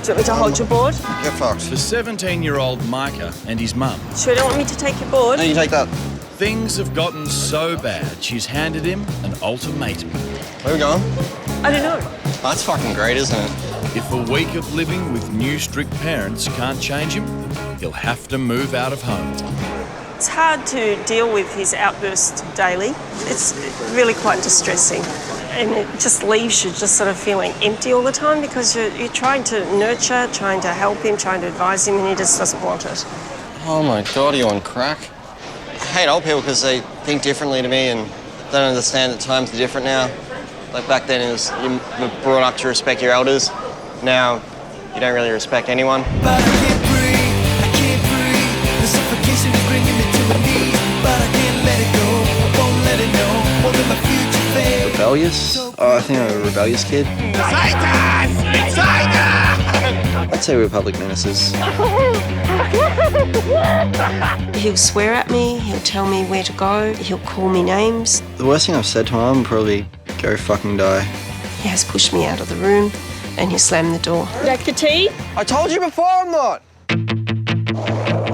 Do you want me to hold your board? Get fucked. For 17-year-old Micah and his mum. Sure you don't want me to take your board? No, you take that. Things have gotten so bad, she's handed him an ultimatum. Where are we going? I don't know. Oh, that's fucking great, isn't it? If a week of living with new strict parents can't change him, he'll have to move out of home. It's hard to deal with his outburst daily. It's really quite distressing. And it just leaves you just sort of feeling empty all the time because you're trying to nurture, trying to help him, trying to advise him, and he just doesn't want it. Oh my God, are you on crack? I hate old people because they think differently to me and don't understand that times are different now. Like back then, it was you were brought up to respect your elders. Now, you don't really respect anyone. But I can't breathe, the suffocation is bringing me to my knees. But I can't let it go, I won't let it know, what will my future fade? Rebellious? Oh, I think I'm a rebellious kid. Satan! Satan! I'd say we're public menaces. He'll swear at me, he'll tell me where to go, he'll call me names. The worst thing I've said to my mum would probably go fucking die. He has pushed me out of the room and he'll slam the door. Like the tea? I told you before I'm not!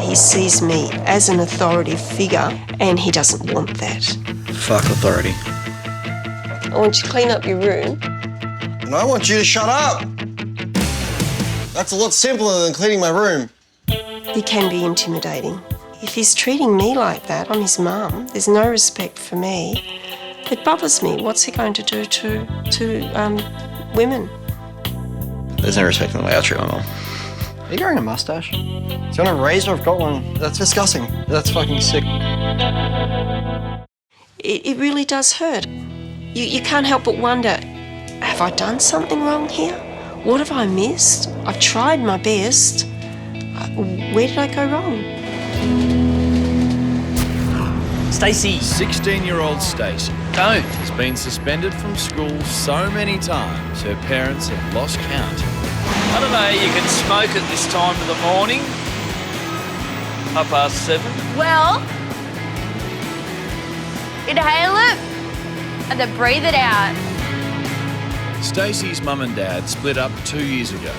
He sees me as an authority figure and he doesn't want that. Fuck authority. I want you to clean up your room. And I want you to shut up! That's a lot simpler than cleaning my room. He can be intimidating. If he's treating me like that, I'm his mum, there's no respect for me. It bothers me. What's he going to do to women? There's no respect in the way I treat my mum. Are you growing a mustache? Do you want a razor? I've got one. That's disgusting. That's fucking sick. It really does hurt. You can't help but wonder, have I done something wrong here? What have I missed? I've tried my best. Where did I go wrong? Stacey. 16-year-old Stacey has been suspended from school so many times her parents have lost count. I don't know, you can smoke at this time of the morning. 7:30. Well, inhale it and then breathe it out. Stacey's mum and dad split up 2 years ago.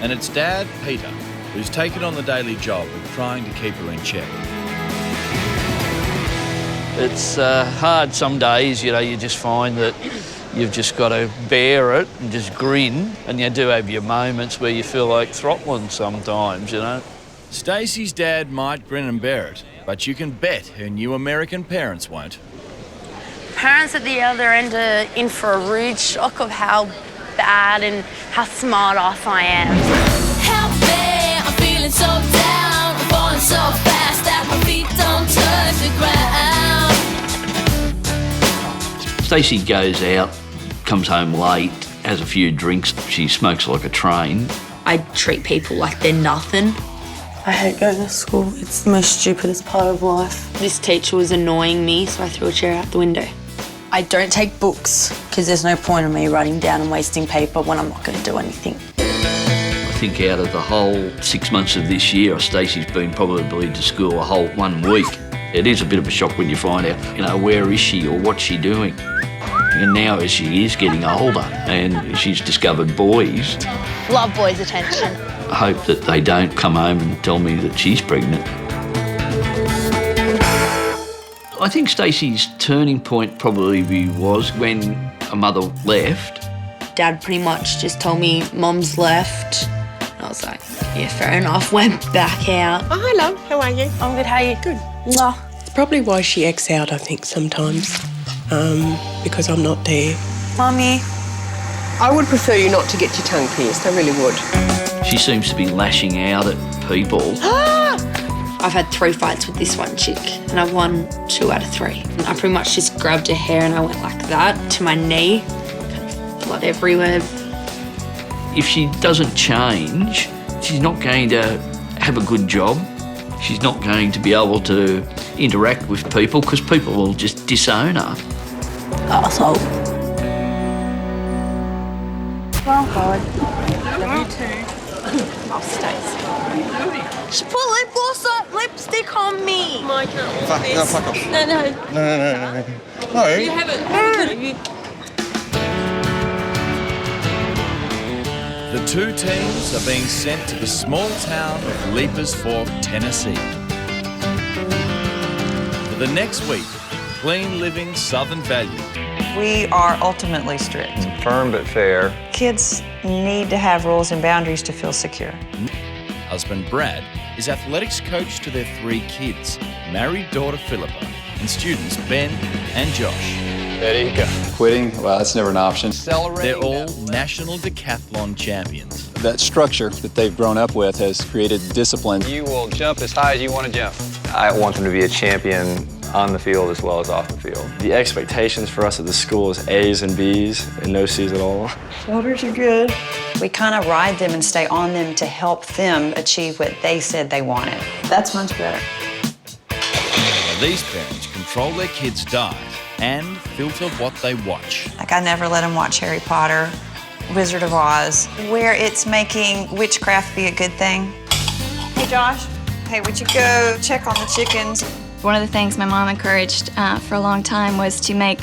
And it's Dad, Peter, who's taken on the daily job of trying to keep her in check. It's hard some days, you know, you just find that you've just got to bear it and just grin, and you do have your moments where you feel like throttling sometimes, you know. Stacey's dad might grin and bear it, but you can bet her new American parents won't. Parents at the other end are in for a rude shock of how bad and how smart ass I am. Help me, I'm feeling so down, I'm falling so fast that my feet don't touch the ground. Stacey goes out, comes home late, has a few drinks, she smokes like a train. I treat people like they're nothing. I hate going to school. It's the most stupidest part of life. This teacher was annoying me, so I threw a chair out the window. I don't take books because there's no point in me writing down and wasting paper when I'm not going to do anything. I think out of the whole 6 months of this year, Stacey's been probably to school a whole 1 week. It is a bit of a shock when you find out, you know, where is she or what's she doing? And now as she is getting older and she's discovered boys. Love boys' attention. I hope that they don't come home and tell me that she's pregnant. I think Stacey's turning point probably was when her mother left. Dad pretty much just told me Mum's left. And I was like, yeah, fair enough. Went back out. Oh, hello. How are you? I'm good, how are you? Good. Mwah. It's probably why she acts out, I think, sometimes, because I'm not there. Mummy. I would prefer you not to get your tongue pierced, I really would. She seems to be lashing out at people. I've had 3 fights with this one chick and I've won 2 out of 3. I pretty much just grabbed her hair and I went like that to my knee. Blood everywhere. If she doesn't change, she's not going to have a good job. She's not going to be able to interact with people because people will just disown her. Arsehole. Well, God. Love you too. Oh, Stacey. She put lip gloss on, lipstick on me. Micah, all Fuck, this. no, fuck off. No. No. You have it. The two teams are being sent to the small town of Leapers Fork, Tennessee. For the next week, clean living Southern values. We are ultimately strict. Firm but fair. Kids need to have rules and boundaries to feel secure. Husband Brad is athletics coach to their 3 kids, married daughter Philippa, and students Ben and Josh. There you go. Quitting, well, that's never an option. They're all national decathlon champions. That structure that they've grown up with has created discipline. You will jump as high as you want to jump. I want them to be a champion on the field as well as off the field. The expectations for us at the school is A's and B's and no C's at all. Shoulders are good. We kind of ride them and stay on them to help them achieve what they said they wanted. That's much better. Now, these parents control their kids' diet and filter what they watch. Like, I never let them watch Harry Potter, Wizard of Oz, where it's making witchcraft be a good thing. Hey, Josh. Hey, would you go check on the chickens? One of the things my mom encouraged for a long time was to make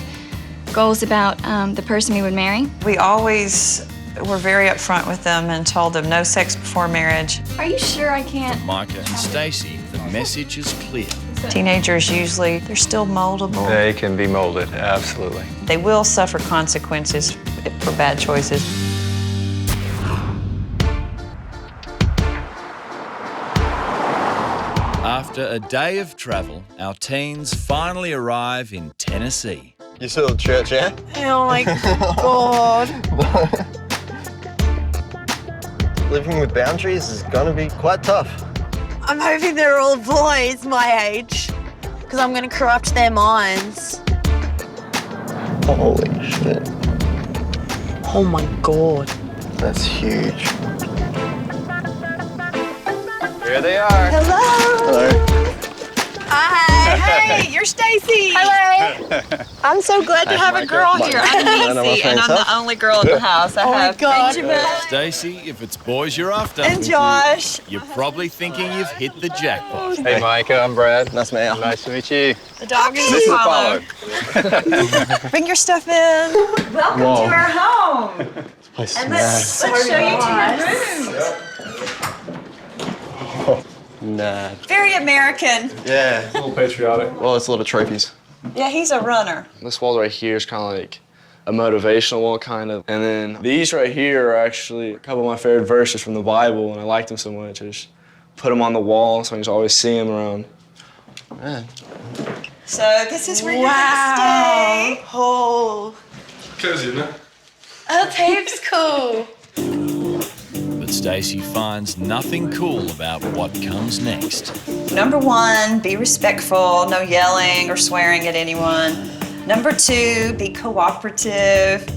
goals about the person we would marry. We always were very upfront with them and told them no sex before marriage. Are you sure I can't? For Micah and Stacey, the message is clear. Teenagers usually, they're still moldable. They can be molded, absolutely. They will suffer consequences for bad choices. After a day of travel, our teens finally arrive in Tennessee. You saw the church, yeah? Oh my God. Living with boundaries is gonna be quite tough. I'm hoping they're all boys my age, because I'm going to corrupt their minds. Holy shit. Oh my God. That's huge. Here they are. Hello. Hello. Hi. Hey, you're Stacey. Hello. I'm so glad to have a girl here. I'm Nancy, and I'm the only girl in the house. I have Benjamin. Stacey, if it's boys you're after, And Josh. you're probably thinking you've hit the jackpot. Hey, Micah, I'm Brad. Nice to meet you. Nice to meet you. The dog is This is Apollo. Apollo. Bring your stuff in. Welcome Whoa. to our home. This place And is let's show you to your room. Nah. Very American. Yeah. A little patriotic. Well, it's a lot of trophies. Yeah, he's a runner. This wall right here is kind of like a motivational wall, kind of. And then these right here are actually a couple of my favorite verses from the Bible, and I like them so much. I just put them on the wall so I can just always see them around. Man. So this is where you're gonna stay. Oh. Cozy, isn't it? Oh, Tape's cool. But Stacey finds nothing cool about what comes next. Number 1, be respectful, no yelling or swearing at anyone. Number 2, be cooperative,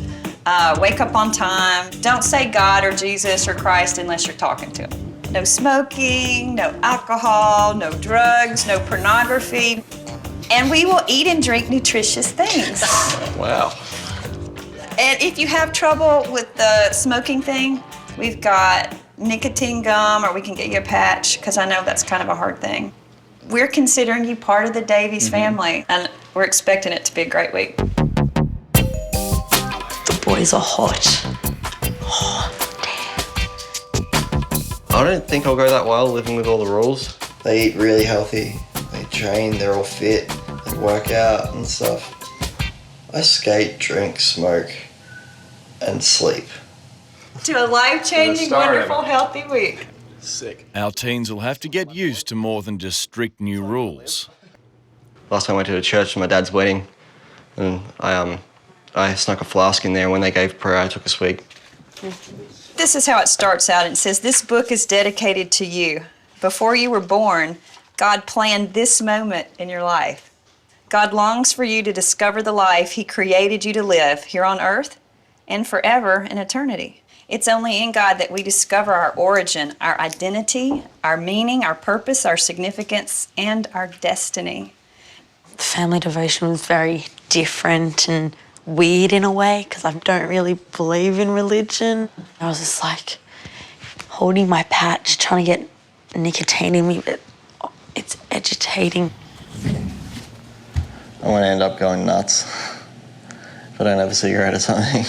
wake up on time. Don't say God or Jesus or Christ unless you're talking to him. No smoking, no alcohol, no drugs, no pornography. And we will eat and drink nutritious things. Wow. And if you have trouble with the smoking thing, we've got nicotine gum, or we can get you a patch, because I know that's kind of a hard thing. We're considering you part of the Davies family, and we're expecting it to be a great week. The boys are hot. I don't think I'll go that well living with all the rules. They eat really healthy. They train, they're all fit, they work out and stuff. I skate, drink, smoke, and sleep. To a life-changing, wonderful, healthy week. Sick. Our teens will have to get used to more than just strict new rules. Last time I went to a church for my dad's wedding, and I snuck a flask in there. When they gave prayer, I took a swig. This is how it starts out. It says, "This book is dedicated to you. Before you were born, God planned this moment in your life. God longs for you to discover the life he created you to live here on earth and forever in eternity. It's only in God that we discover our origin, our identity, our meaning, our purpose, our significance, and our destiny." The family devotion was very different and weird in a way, because I don't really believe in religion. I was just like holding my patch, trying to get nicotine in me, but it's agitating. I'm gonna end up going nuts if I don't have a cigarette or something.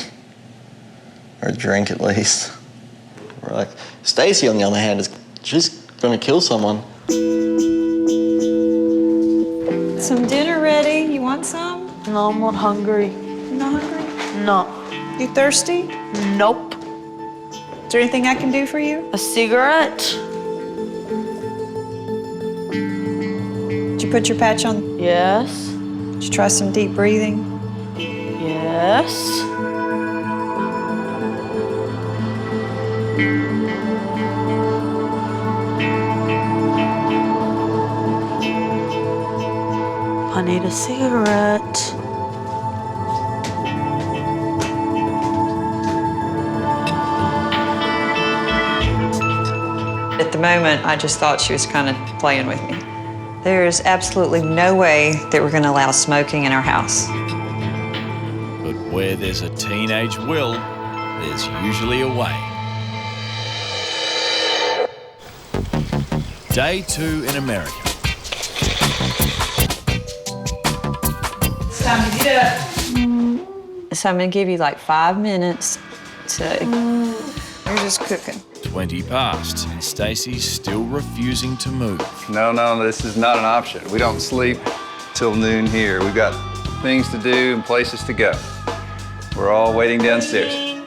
Or a drink at least. Like, Stacey, on the other hand, she's gonna kill someone. Some dinner ready. You want some? No, I'm not hungry. You not hungry? No. You thirsty? Nope. Is there anything I can do for you? A cigarette? Did you put your patch on? Yes. Did you try some deep breathing? Yes. I need a cigarette. At the moment, I just thought she was kind of playing with me. There's absolutely no way that we're going to allow smoking in our house. But where there's a teenage will, there's usually a way. Day 2 in America. It's time to get up. So I'm going to give you like 5 minutes to... You're just cooking. 20 past, and Stacey's still refusing to move. No, this is not an option. We don't sleep till noon here. We've got things to do and places to go. We're all waiting downstairs.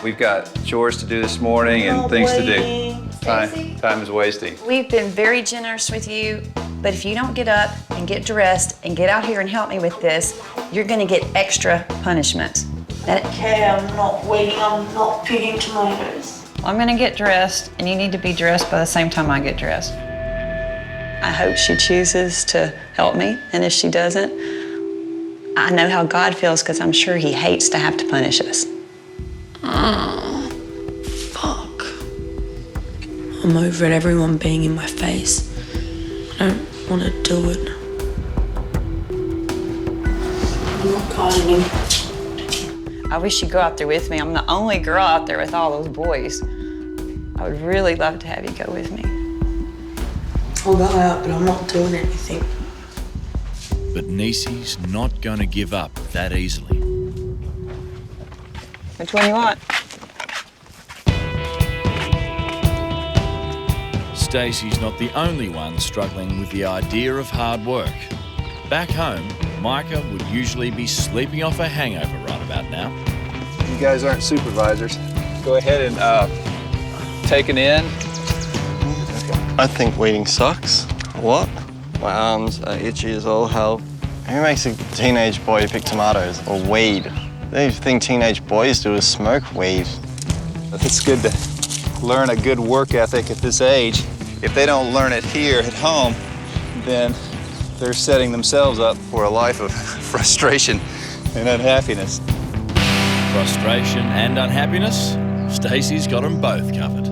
We've got chores to do this morning and things to do. Time is wasting. We've been very generous with you, but if you don't get up and get dressed and get out here and help me with this, you're going to get extra punishment. Okay, I'm not waiting. I'm not picking tomatoes. I'm gonna get dressed, and you need to be dressed by the same time I get dressed. I hope she chooses to help me, and if she doesn't, I know how God feels because I'm sure He hates to have to punish us. Oh, fuck. I'm over at everyone being in my face. I don't want to do it. I'm not gardening. I wish you'd go out there with me. I'm the only girl out there with all those boys. I would really love to have you go with me. I'll go out, but I'm not doing anything. But Niecy's not going to give up that easily. Which one you want? Stacey's not the only one struggling with the idea of hard work. Back home, Micah would usually be sleeping off a hangover right about now. You guys aren't supervisors. Go ahead and take it in. I think weeding sucks. What? My arms are itchy as all hell. Who makes a teenage boy pick tomatoes or weed? The only thing teenage boys do is smoke weed. It's good to learn a good work ethic at this age. If they don't learn it here at home, then they're setting themselves up for a life of frustration and unhappiness. Frustration and unhappiness? Stacey's got them both covered.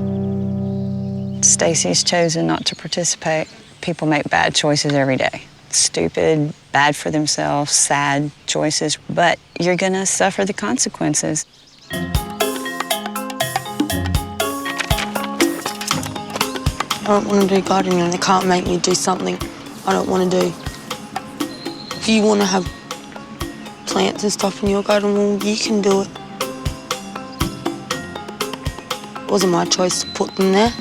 Stacey's chosen not to participate. People make bad choices every day. Stupid, bad for themselves, sad choices, but you're gonna suffer the consequences. I don't want to do gardening and they can't make me do something I don't want to do. If you want to have plants and stuff in your garden, well, you can do it. It wasn't my choice to put them there.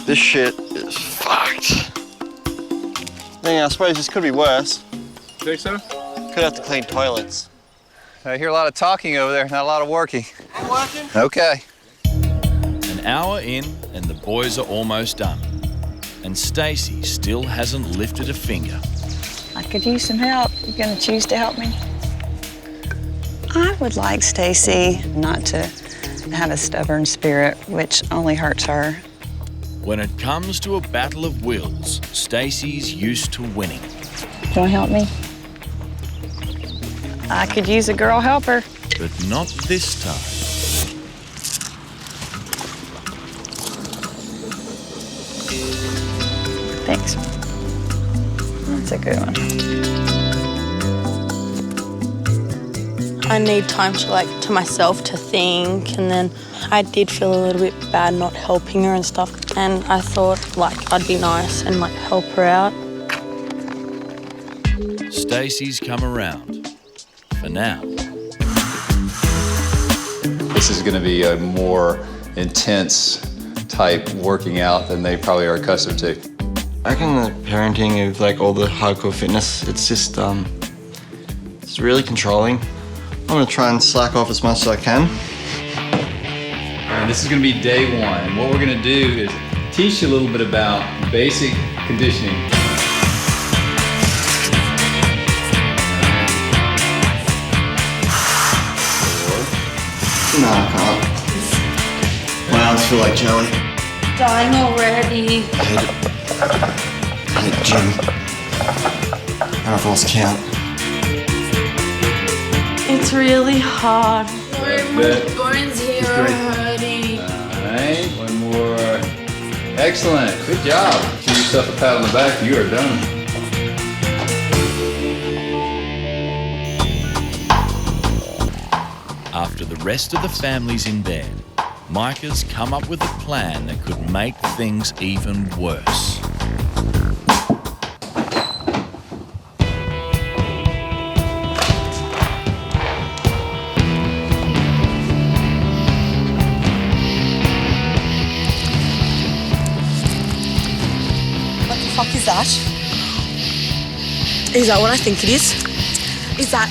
This shit is fucked. I suppose this could be worse. Think so? Could have to clean toilets. I hear a lot of talking over there, not a lot of working. I'm working. Okay. An hour in and the boys are almost done. And Stacey still hasn't lifted a finger. I could use some help. You gonna choose to help me? I would like Stacey not to have a stubborn spirit, which only hurts her. When it comes to a battle of wills, Stacey's used to winning. You wanna help me? I could use a girl helper. But not this time. Thanks. That's a good one. I need time to myself to think, and then I did feel a little bit bad not helping her and stuff, and I thought I'd be nice and help her out. Stacey's come around. For now. This is going to be a more intense type working out than they probably are accustomed to. I reckon the parenting of like all the hardcore fitness, it's just, it's really controlling. I'm gonna try and slack off as much as I can. And this is gonna be day one. What we're gonna do is teach you a little bit about basic conditioning. No, I can't. My arms feel like jelly. Dying already. I hate the gym. Marathons count. It's really hard. My bones here are hurting. Alright, one more. Excellent, good job. Give yourself a pat on the back, you are done. After the rest of the family's in bed, Micah's come up with a plan that could make things even worse. What the fuck is that? Is that what I think it is? Is that?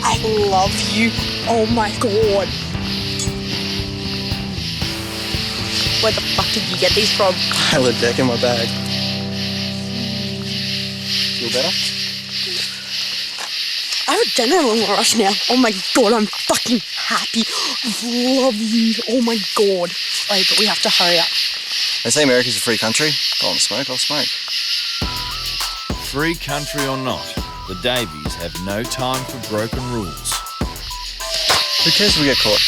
I love you. Oh my god. Where the fuck did you get these from? I had a deck in my bag. Feel better? I have adrenaline rush now. Oh my god, I'm fucking happy. I love you. Oh my god. Wait, but we have to hurry up. They say America's a free country. If I want to smoke, I'll smoke. Free country or not, the Davies have no time for broken rules. Who cares if we get caught?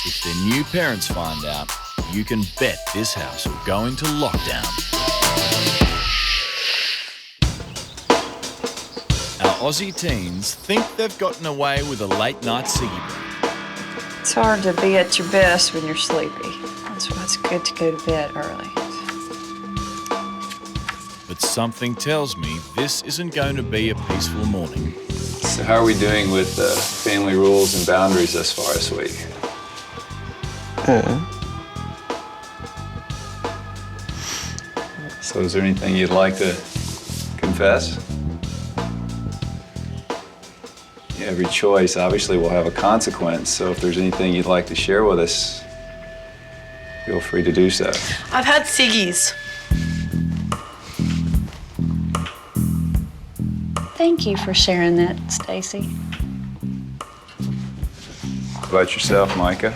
If their new parents find out, you can bet this house will go into lockdown. Our Aussie teens think they've gotten away with a late night ciggy break. It's hard to be at your best when you're sleepy. That's why it's good to go to bed early. But something tells me this isn't going to be a peaceful morning. So how are we doing with family rules and boundaries thus far this week? So is there anything you'd like to confess? Every choice obviously will have a consequence, so if there's anything you'd like to share with us, feel free to do so. I've had ciggies. Thank you for sharing that, Stacey. How about yourself, Micah?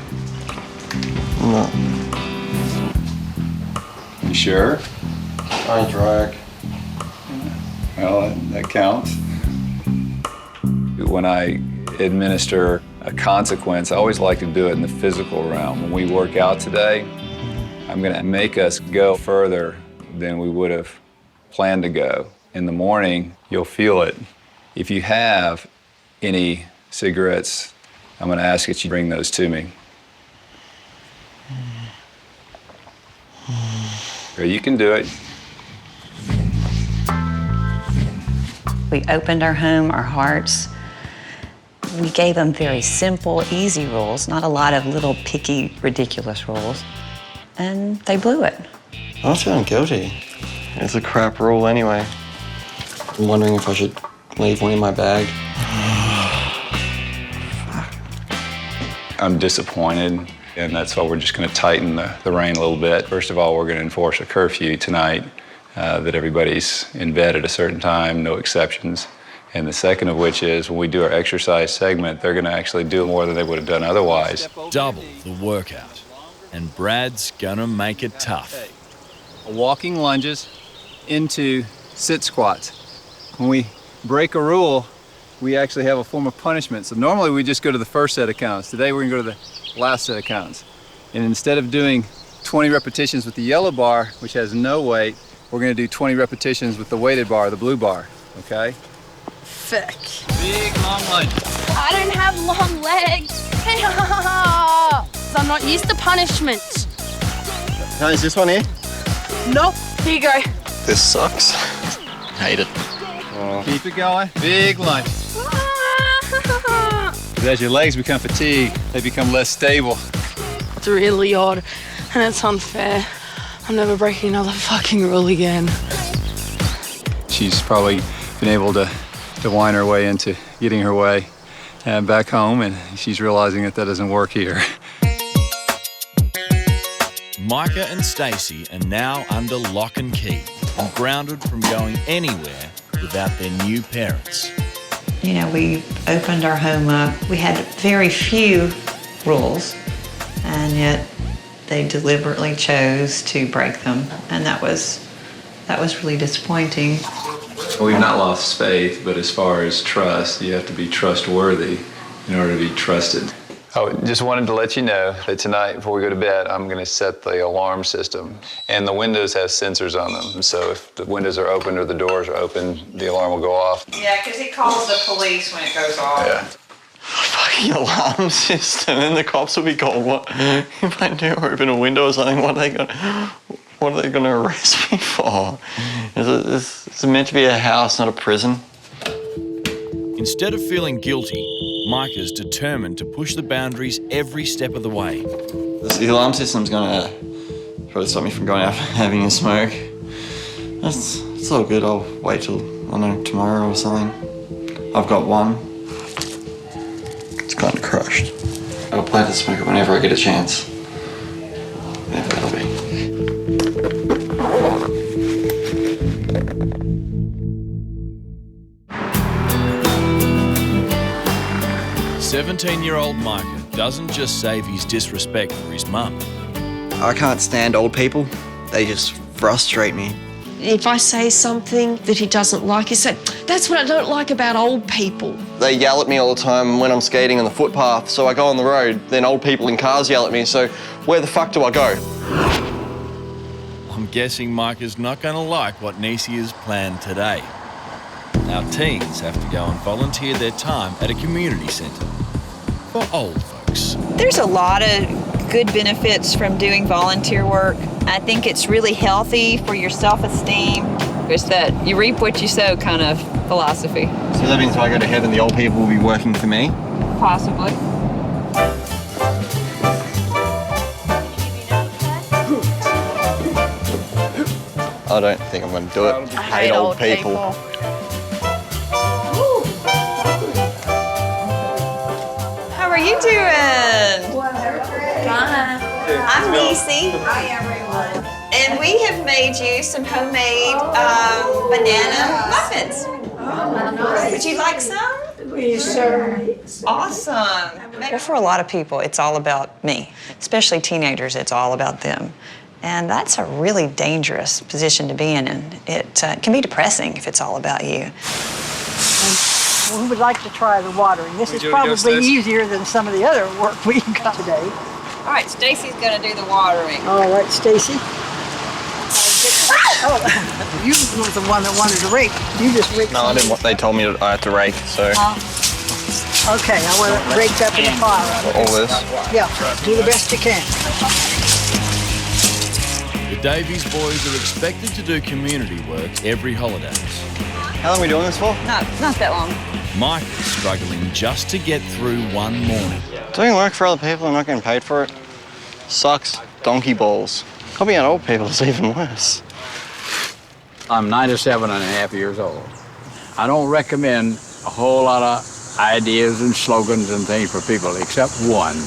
No. You sure? I drag. Well, that counts. When I administer a consequence, I always like to do it in the physical realm. When we work out today, I'm going to make us go further than we would have planned to go. In the morning, you'll feel it. If you have any cigarettes, I'm going to ask that you bring those to me. Or you can do it. We opened our home, our hearts. We gave them very simple, easy rules, not a lot of little picky, ridiculous rules. And they blew it. I'm feeling guilty. It's a crap rule anyway. I'm wondering if I should leave one in my bag. I'm disappointed, and that's why we're just going to tighten the rein a little bit. First of all, we're going to enforce a curfew tonight, that everybody's in bed at a certain time, no exceptions. And the second of which is when we do our exercise segment, they're going to actually do more than they would have done otherwise. Double the workout, and Brad's going to make it tough. Walking lunges into sit squats. When we break a rule, we actually have a form of punishment. So normally we just go to the first set of counts. Today we're going to go to the last set of counts. And instead of doing 20 repetitions with the yellow bar, which has no weight, we're going to do 20 repetitions with the weighted bar, the blue bar, okay? Fuck. Big long lunge. I don't have long legs. I'm not used to punishment. Is this one here? No, here you go. This sucks. Hate it. Keep it going. Big lunge. Because as your legs become fatigued, they become less stable. It's really hard, and it's unfair. I'm never breaking another fucking rule again. She's probably been able to whine her way into getting her way back home, and she's realizing that doesn't work here. Micah and Stacey are now under lock and key and grounded from going anywhere without their new parents. You know, we opened our home up. We had very few rules, and yet they deliberately chose to break them, and that was really disappointing. We've not lost faith, but as far as trust, you have to be trustworthy in order to be trusted. Oh, just wanted to let you know that tonight, before we go to bed, I'm going to set the alarm system. And the windows have sensors on them, so if the windows are open or the doors are open, the alarm will go off. Yeah, because it calls the police when it goes off. Yeah. Fucking alarm system, and the cops will be called. What if I do open a window or something? What are they going to arrest me for? Is it meant to be a house, not a prison? Instead of feeling guilty, Micah's determined to push the boundaries every step of the way. The alarm system's going to probably stop me from going out having a smoke. It's all good. I'll wait till, I don't know, tomorrow or something. I've got one. It's kind of crushed. I'll plan to smoke it whenever I get a chance. Whenever that'll be. 17-year-old Micah doesn't just save his disrespect for his mum. I can't stand old people. They just frustrate me. If I say something that he doesn't like, he said, "That's what I don't like about old people." They yell at me all the time when I'm skating on the footpath, so I go on the road. Then old people in cars yell at me, so where the fuck do I go? I'm guessing Micah's not going to like what Nisi has planned today. Our teens have to go and volunteer their time at a community centre for old folks. There's a lot of good benefits from doing volunteer work. I think it's really healthy for your self-esteem. It's that you reap what you sow kind of philosophy. So that means if I go to heaven, the old people will be working for me? Possibly. I don't think I'm going to do it. I hate old people. How are you doing? Fine. I'm Nisi. Hi, everyone. And we have made you some homemade banana muffins. Would you like some? Sure. Awesome. Well, for a lot of people, it's all about me. Especially teenagers, it's all about them. And that's a really dangerous position to be in, and it can be depressing if it's all about you. We would like to try the watering. This is probably easier than some of the other work we've got today. All right, Stacy's going to do the watering. All right, Stacy. Oh, you were the one that wanted to rake. You just raked. No, I didn't. They told me I had to rake, so. Okay, I want it raked up in the pile. All this? Yeah, do the best you can. The Davies boys are expected to do community work every holidays. How long are we doing this for? Not that long. Mike is struggling just to get through one morning. Doing work for other people and not getting paid for it sucks donkey balls. Helping out old people is even worse. I'm 97 and a half years old. I don't recommend a whole lot of ideas and slogans and things for people except one.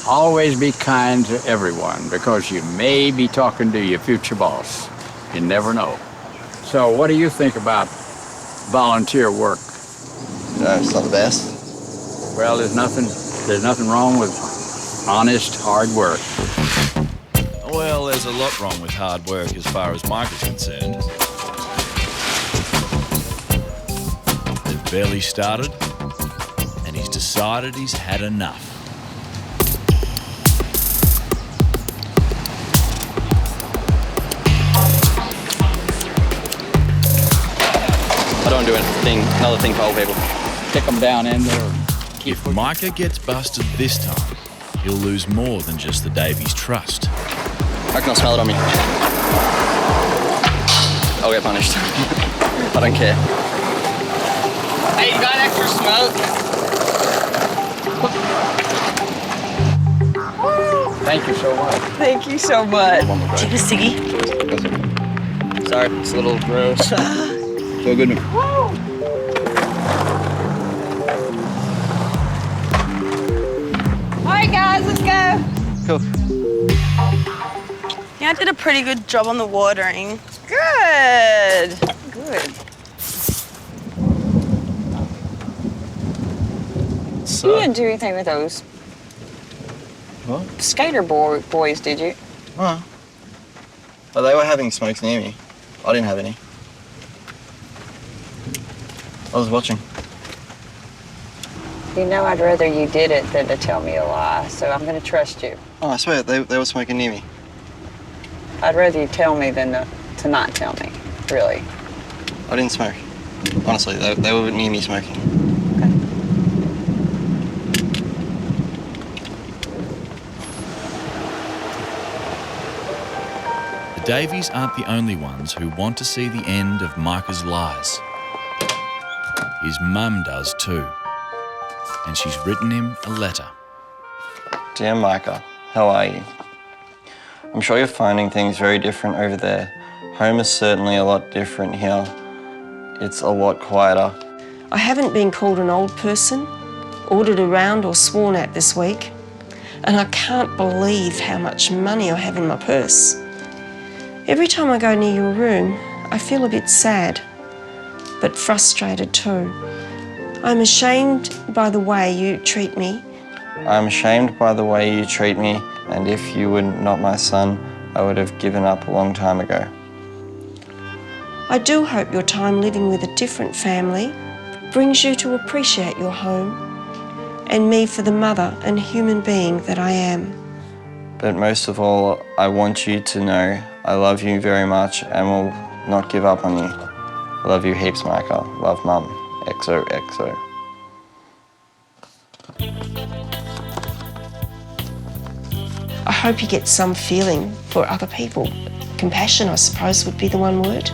Always be kind to everyone because you may be talking to your future boss. You never know. So what do you think about volunteer work? No, it's not the best. Well, there's nothing wrong with honest, hard work. Well, there's a lot wrong with hard work as far as Mike is concerned. They've barely started, and he's decided he's had enough. I don't do another thing for old people. Kick them down in there. If Micah gets busted this time, he'll lose more than just the Davies trust. I can smell it on me. I'll get punished. I don't care. Hey, you got extra smoke? Thank you so much. Thank you so much. Take a ciggy. Sorry, it's a little gross. So good. All right, guys, let's go. Cool. Yeah, I did a pretty good job on the watering. Good. Good. So, You didn't do anything with those what? skater boys, did you? Oh. Well, they were having smokes near me. I didn't have any. I was watching. You know I'd rather you did it than to tell me a lie, so I'm going to trust you. Oh, I swear, they were smoking near me. I'd rather you tell me than to not tell me, really. I didn't smoke. Honestly, they were near me smoking. The Davies aren't the only ones who want to see the end of Micah's lies. His mum does too. And she's written him a letter. Dear Micah, how are you? I'm sure you're finding things very different over there. Home is certainly a lot different here. It's a lot quieter. I haven't been called an old person, ordered around or sworn at this week. And I can't believe how much money I have in my purse. Every time I go near your room, I feel a bit sad, but frustrated too. I'm ashamed by the way you treat me. I'm ashamed by the way you treat me, and if you were not my son, I would have given up a long time ago. I do hope your time living with a different family brings you to appreciate your home and me for the mother and human being that I am. But most of all, I want you to know I love you very much and will not give up on you. I love you heaps, Micah. Love, Mum. XOXO. I hope you get some feeling for other people. Compassion, I suppose, would be the one word.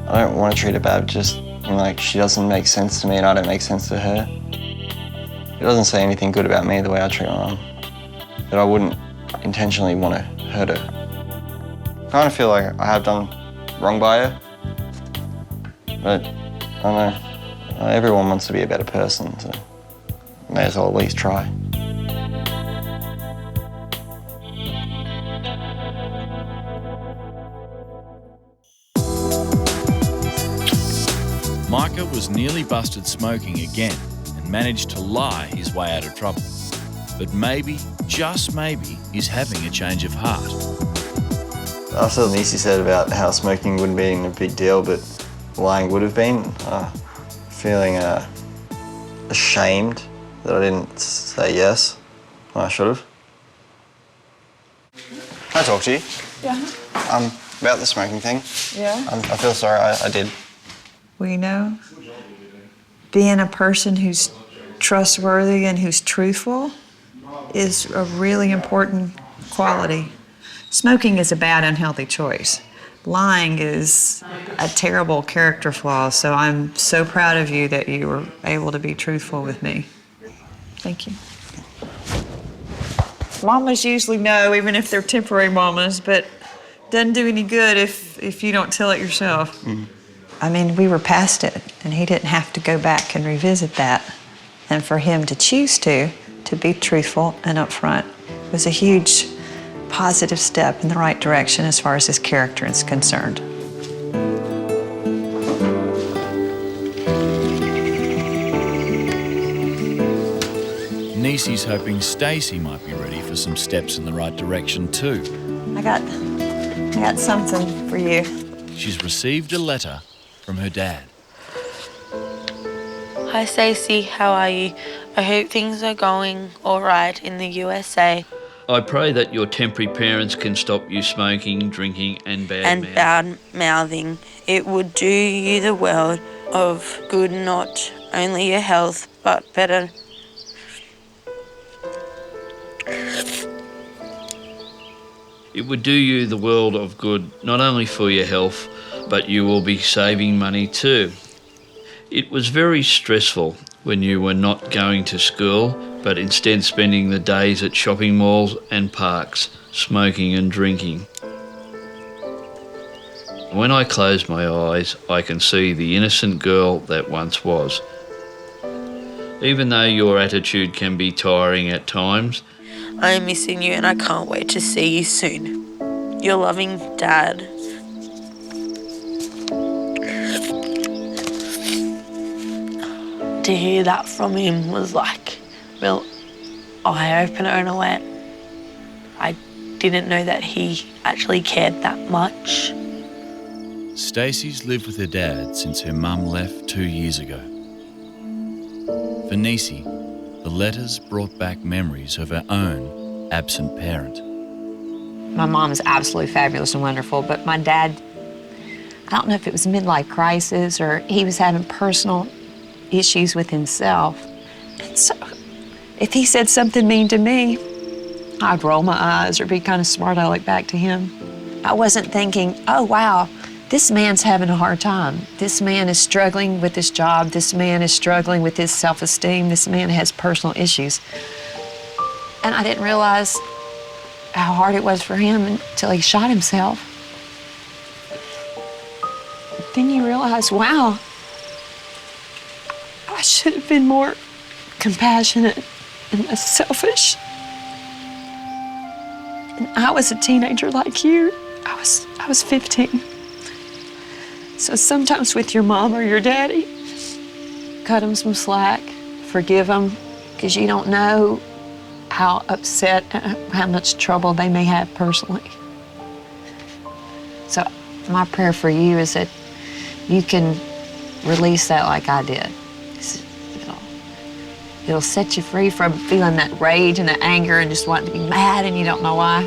I don't want to treat her bad, just like she doesn't make sense to me and I don't make sense to her. It doesn't say anything good about me the way I treat my mum. But I wouldn't intentionally want to hurt her. I kind of feel like I have done wrong by her. But I don't know, everyone wants to be a better person, so may as well at least try. Micah was nearly busted smoking again and managed to lie his way out of trouble. But maybe, just maybe, he's having a change of heart. After Nisi said about how smoking wouldn't be a big deal, but lying would have been, feeling ashamed that I didn't say yes when I should have. Can I talk to you? Yeah. About the smoking thing. Yeah. I feel sorry, I did. Well, you know, being a person who's trustworthy and who's truthful is a really important quality. Smoking is a bad, unhealthy choice. Lying is a terrible character flaw, so I'm so proud of you that you were able to be truthful with me. Thank you. Mamas usually know, even if they're temporary mamas, but it doesn't do any good if you don't tell it yourself. Mm. I mean, we were past it, and he didn't have to go back and revisit that. And for him to choose to be truthful and upfront was a huge positive step in the right direction as far as his character is concerned. Nisi's hoping Stacey might be ready for some steps in the right direction too. I got something for you. She's received a letter from her dad. Hi Stacey, how are you? I hope things are going all right in the USA. I pray that your temporary parents can stop you smoking, drinking and bad-mouthing. It would do you the world of good, not only your health, but better. It would do you the world of good, not only for your health, but you will be saving money too. It was very stressful when you were not going to school but instead spending the days at shopping malls and parks, smoking and drinking. When I close my eyes, I can see the innocent girl that once was. Even though your attitude can be tiring at times, I'm missing you and I can't wait to see you soon. Your loving dad. To hear that from him was like a real eye-opener in a way. I didn't know that he actually cared that much. Stacey's lived with her dad since her mum left 2 years ago. For Niecy, the letters brought back memories of her own absent parent. My mom is absolutely fabulous and wonderful, but my dad, I don't know if it was a midlife crisis or he was having personal issues with himself. And so if he said something mean to me, I'd roll my eyes or be kind of smart aleck back to him. I wasn't thinking, oh, wow, this man's having a hard time. This man is struggling with his job. This man is struggling with his self-esteem. This man has personal issues. And I didn't realize how hard it was for him until he shot himself. Then you realize, wow, I should have been more compassionate and less selfish. And I was a teenager like you. I was 15. So sometimes with your mom or your daddy, cut them some slack, forgive them, because you don't know how upset, how much trouble they may have personally. So my prayer for you is that you can release that like I did. It'll set you free from feeling that rage and that anger and just wanting to be mad and you don't know why.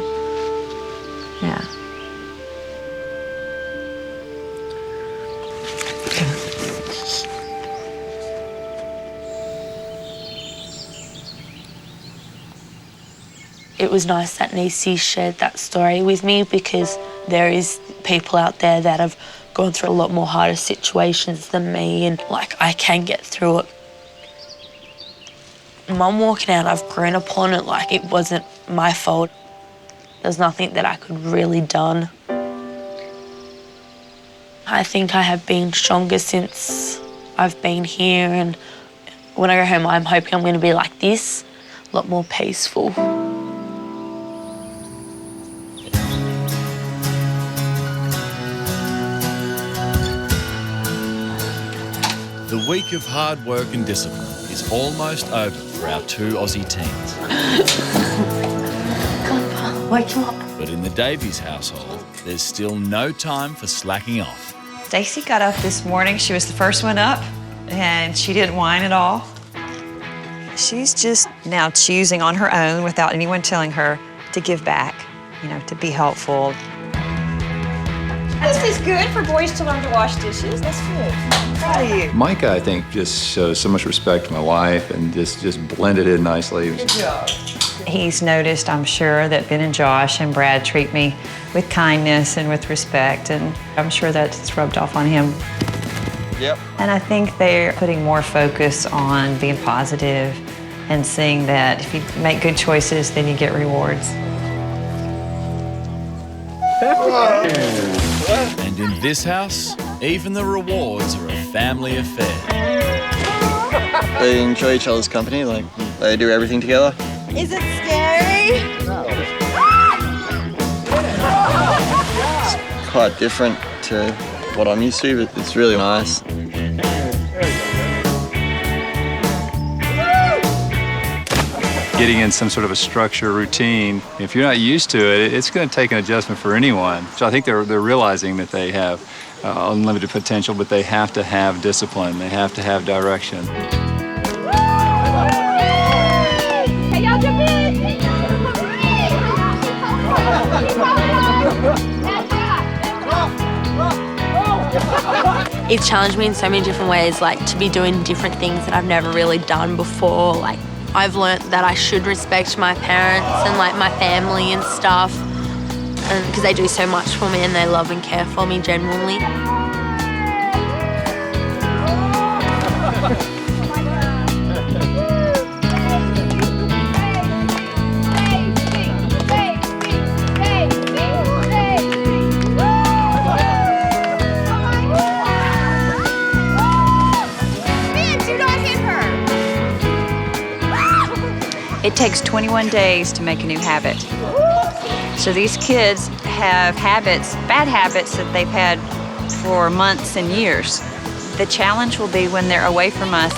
Yeah. It was nice that Niecy shared that story with me because there is people out there that have gone through a lot more harder situations than me and like I can get through it. Mum walking out, I've grown upon it like it wasn't my fault. There's nothing that I could really done. I think I have been stronger since I've been here and when I go home I'm hoping I'm going to be like this, a lot more peaceful. The week of hard work and discipline is almost over for our 2 Aussie teens. Come on, wake him up. But in the Davies household, there's still no time for slacking off. Stacey got up this morning. She was the first one up, and she didn't whine at all. She's just now choosing on her own, without anyone telling her, to give back, you know, to be helpful. This is good for boys to learn to wash dishes. That's good. I'm proud of you. Micah, I think, just shows so much respect to my wife and just blended in nicely. Good job. He's noticed, I'm sure, that Ben and Josh and Brad treat me with kindness and with respect, and I'm sure that's rubbed off on him. Yep. And I think they're putting more focus on being positive and seeing that if you make good choices, then you get rewards. And in this house, even the rewards are a family affair. They enjoy each other's company, like they do everything together. Is it scary? No. It's quite different to what I'm used to, but it's really nice. Getting in some sort of a structure, routine, if you're not used to it, it's going to take an adjustment for anyone. So I think they're realizing that they have unlimited potential, but they have to have discipline. They have to have direction. Hey, y'all jump in! It's challenged me in so many different ways, like to be doing different things that I've never really done before. Like I've learnt that I should respect my parents and like my family and stuff, and because they do so much for me and they love and care for me genuinely. It takes 21 days to make a new habit. So these kids have habits, bad habits that they've had for months and years. The challenge will be when they're away from us.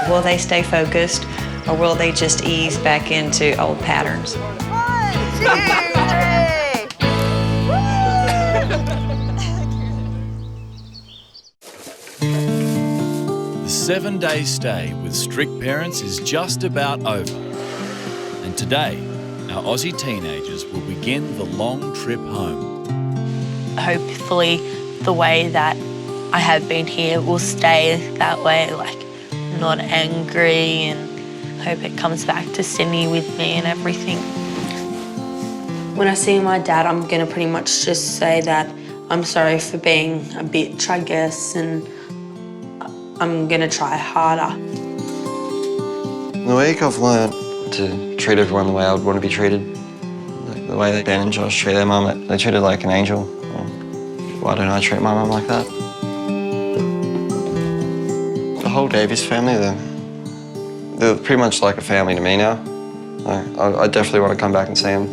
Will they stay focused or will they just ease back into old patterns? 3. The 7-day stay with strict parents is just about over. And today, our Aussie teenagers will begin the long trip home. Hopefully the way that I have been here will stay that way, like not angry, and hope it comes back to Sydney with me and everything. When I see my dad, I'm gonna pretty much just say that I'm sorry for being a bitch, I guess, and I'm gonna try harder. In the week I've learned to treat everyone the way I would want to be treated. Like the way that Ben and Josh treat their mum, they treat her like an angel. Why don't I treat my mum like that? The whole Davies family, they're pretty much like a family to me now. I definitely want to come back and see them.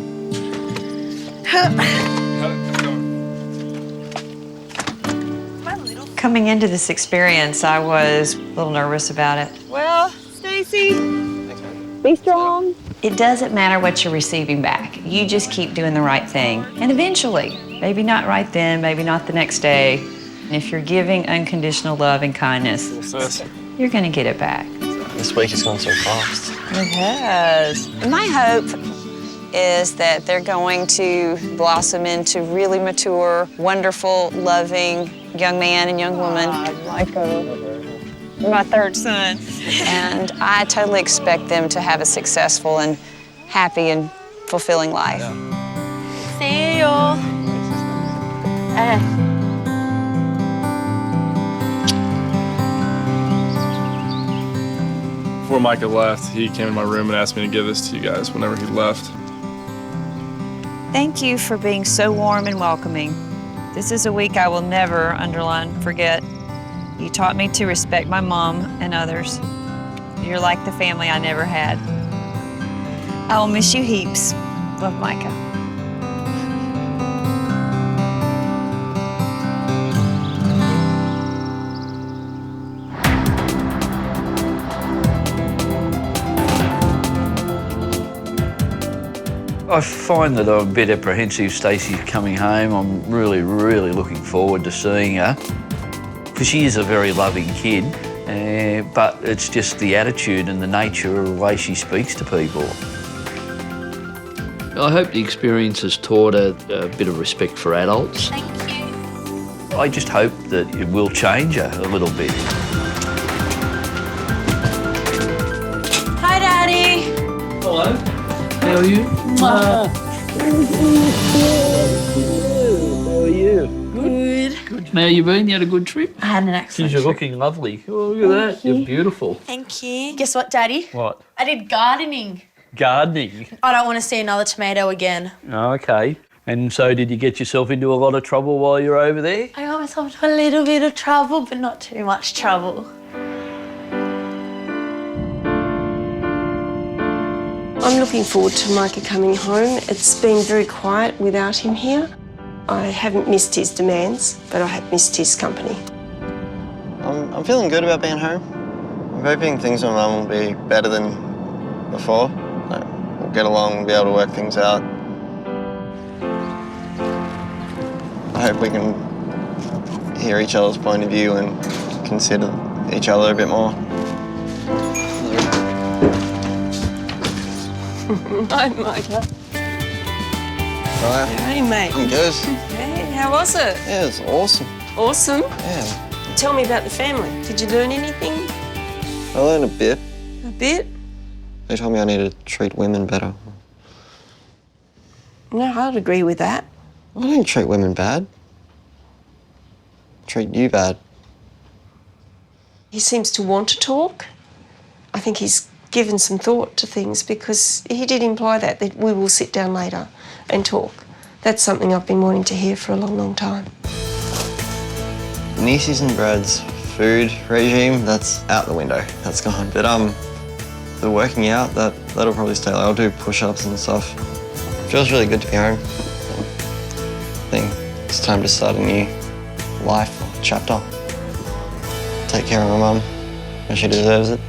Coming into this experience, I was a little nervous about it. Well, Stacey, be strong. It doesn't matter what you're receiving back. You just keep doing the right thing. And eventually, maybe not right then, maybe not the next day, and if you're giving unconditional love and kindness, you're gonna get it back. This week has gone so fast. It has. My hope is that they're going to blossom into really mature, wonderful, loving young man and young woman. Micah, my third son. And I totally expect them to have a successful and happy and fulfilling life. See you. Before Micah left, he came in my room and asked me to give this to you guys whenever he left. Thank you for being so warm and welcoming. This is a week I will never, forget. You taught me to respect my mom and others. You're like the family I never had. I will miss you heaps. Love, Micah. I find that I'm a bit apprehensive Stacey's coming home. I'm really, really looking forward to seeing her because she is a very loving kid, but it's just the attitude and the nature of the way she speaks to people. I hope the experience has taught her a bit of respect for adults. Thank you. I just hope that it will change her a little bit. Hi, Daddy. Hello. How are you? Mwah. How are you? Good. Good. How you been? You had a good trip? I had an excellent You're trip. looking lovely. Oh, look at that. You're beautiful. Thank you. Guess what, Daddy? What? I did gardening. Gardening. I don't want to see another tomato again. Okay. And so did you get yourself into a lot of trouble while you're over there? I got myself into a little bit of trouble, but not too much trouble. I'm looking forward to Micah coming home. It's been very quiet without him here. I haven't missed his demands, but I have missed his company. I'm feeling good about being home. I'm hoping things with Mum will be better than before. Like, we'll get along, we'll be able to work things out. I hope we can hear each other's point of view and consider each other a bit more. Hi, Micah. Hi. Hey, mate. I'm good. Hey, how was it? Yeah, it's awesome. Awesome? Yeah. Tell me about the family. Did you learn anything? I learned a bit. A bit? They told me I need to treat women better. No, I'd agree with that. I don't treat women bad. I treat you bad. He seems to want to talk. I think he's given some thought to things because he did imply that we will sit down later and talk. That's something I've been wanting to hear for a long, long time. Nieces and Brad's food regime, that's out the window. That's gone. But the working out, that'll probably stay. I'll do push-ups and stuff. It feels really good to be home. I think it's time to start a new life chapter. Take care of my mum, and she deserves it.